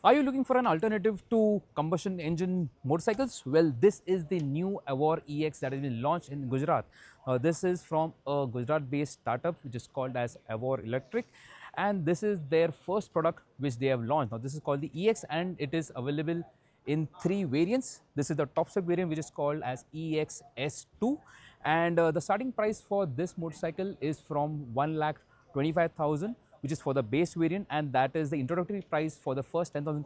Are you looking for an alternative to combustion engine motorcycles? Well, this is the new Avore EX that has been launched in Gujarat. This is from a Gujarat-based startup which is called as Avore Electric, and this is their first product which they have launched. Now, this is called the EX, and it is available in three variants. This is the top spec variant which is called as EX S2, and the starting price for this motorcycle is from 1,25,000, which is for the base variant, and that is the introductory price for the first 10,000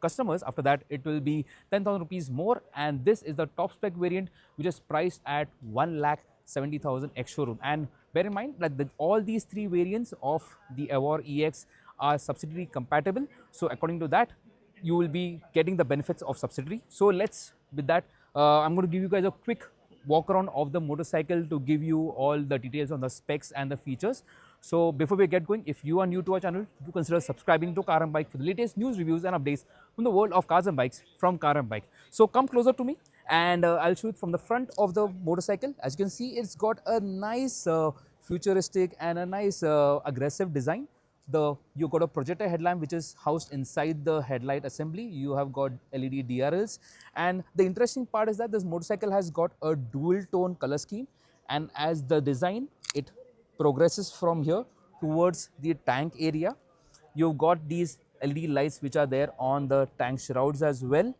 customers. After that, it will be 10,000 rupees more, and this is the top spec variant which is priced at 1,70,000 ex-showroom. And bear in mind that all these three variants of the Avore EX are subsidy compatible. So according to that, you will be getting the benefits of subsidy. So let's, with that, I'm going to give you guys a quick walk around of the motorcycle to give you all the details on the specs and the features. So before we get going, if you are new to our channel, do consider subscribing to Car and Bike for the latest news, reviews and updates from the world of cars and bikes from Car and Bike. So come closer to me, and I'll show it from the front of the motorcycle. As you can see, it's got a nice futuristic and a nice aggressive design. You got a projector headlamp which is housed inside the headlight assembly. You have got LED DRLs, and the interesting part is that this motorcycle has got a dual tone color scheme, and as the design, it progresses from here towards the tank area. You've got these LED lights which are there on the tank shrouds as well.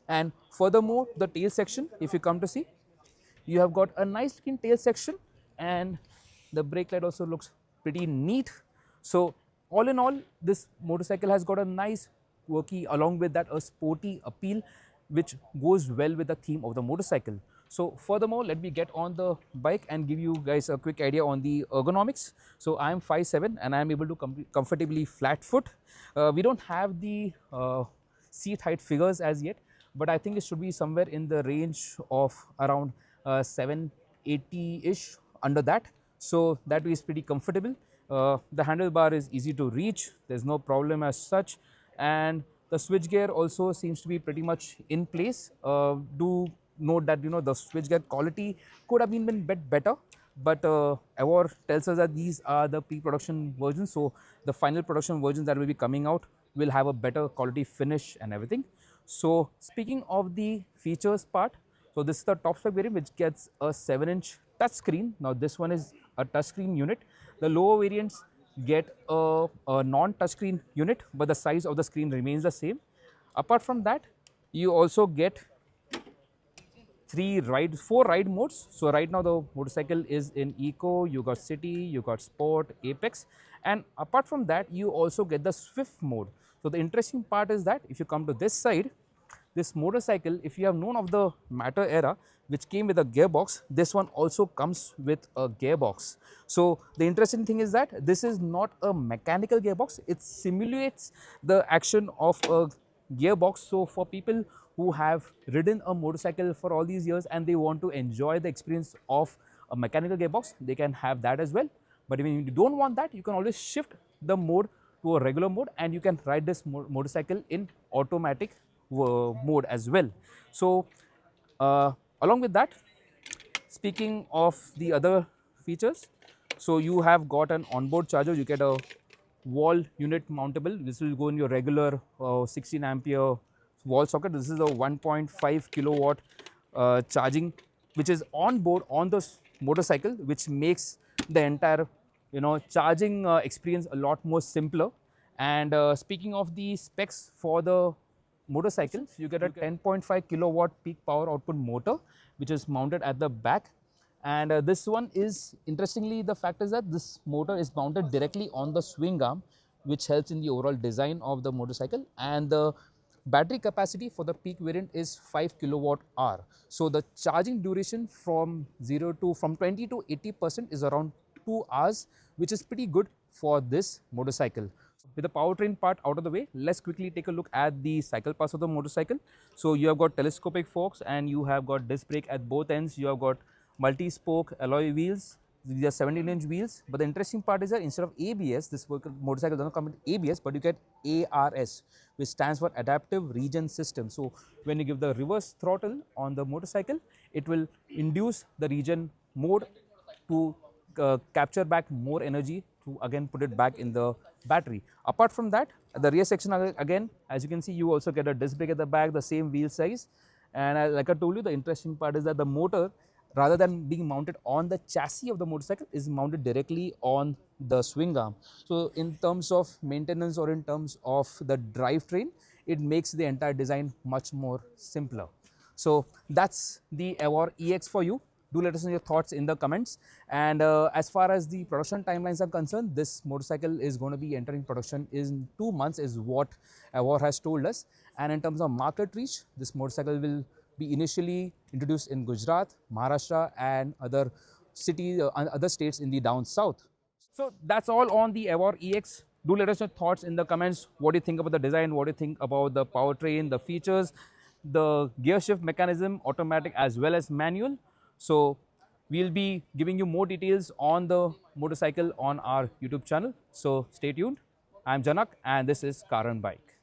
And furthermore, the tail section, if you come to see, you have got a nice looking tail section, and the brake light also looks pretty neat. So all in all, this motorcycle has got a nice quirky, along with that a sporty appeal which goes well with the theme of the motorcycle. So furthermore, let me get on the bike and give you guys a quick idea on the ergonomics. So I am 5'7" and I am able to comfortably flat foot. We don't have the seat height figures as yet, but I think it should be somewhere in the range of around 780-ish, under that. So that is pretty comfortable. The handlebar is easy to reach, there's no problem as such, and the switch gear also seems to be pretty much in place. Do note that the switch gear quality could have been a bit better, but Avore tells us that these are the pre-production versions, so the final production versions that will be coming out will have a better quality finish and everything. So speaking of the features part, so this is the top spec variant which gets a 7-inch touch screen. Now this one is a touch screen unit. The lower variants get a non-touchscreen unit, but the size of the screen remains the same. Apart from that, you also get four ride modes. So right now the motorcycle is in Eco, you got City, you got Sport, Apex, and apart from that, you also get the Swift mode. So the interesting part is that if you come to this side, this motorcycle, if you have known of the Matter era, which came with a gearbox, this one also comes with a gearbox. So the interesting thing is that this is not a mechanical gearbox, it simulates the action of a gearbox. So for people who have ridden a motorcycle for all these years and they want to enjoy the experience of a mechanical gearbox, they can have that as well. But if you don't want that, you can always shift the mode to a regular mode, and you can ride this motorcycle in automatic mode as well. So along with that, speaking of the other features, so you have got an onboard charger. You get a wall unit mountable. This will go in your regular 16 ampere wall socket. This is a 1.5 kilowatt charging which is on board on the motorcycle, which makes the entire charging experience a lot more simpler. And speaking of the specs for the motorcycles, you get a 10.5 kilowatt peak power output motor which is mounted at the back. And this one is, interestingly, the fact is that this motor is mounted directly on the swing arm, which helps in the overall design of the motorcycle. And the battery capacity for the peak variant is 5 kilowatt hour. So the charging duration from 20 to 80% is around 2 hours, which is pretty good for this motorcycle. With the powertrain part out of the way, let's quickly take a look at the cycle pass of the motorcycle. So you have got telescopic forks and you have got disc brake at both ends. You have got multi-spoke alloy wheels. These are 17-inch wheels. But the interesting part is that instead of ABS, this motorcycle does not come with ABS, but you get ARS, which stands for Adaptive Regen System. So when you give the reverse throttle on the motorcycle, it will induce the regen mode to capture back more energy to again put it back in the battery. Apart from that, the rear section again, as you can see, you also get a disc brake at the back, the same wheel size. And like I told you, the interesting part is that the motor, rather than being mounted on the chassis of the motorcycle, is mounted directly on the swing arm. So in terms of maintenance or in terms of the drivetrain, it makes the entire design much more simpler. So that's the Avore EX for you. Do let us know your thoughts in the comments. And as far as the production timelines are concerned, this motorcycle is going to be entering production in 2 months is what Avore has told us. And in terms of market reach, this motorcycle will be initially introduced in Gujarat, Maharashtra and other cities, other states in the down south. So that's all on the Avore EX. Do let us know thoughts in the comments. What do you think about the design? What do you think about the powertrain, the features, the gear shift mechanism, automatic as well as manual? So we'll be giving you more details on the motorcycle on our YouTube channel. So stay tuned. I'm Janak and this is Car and Bike.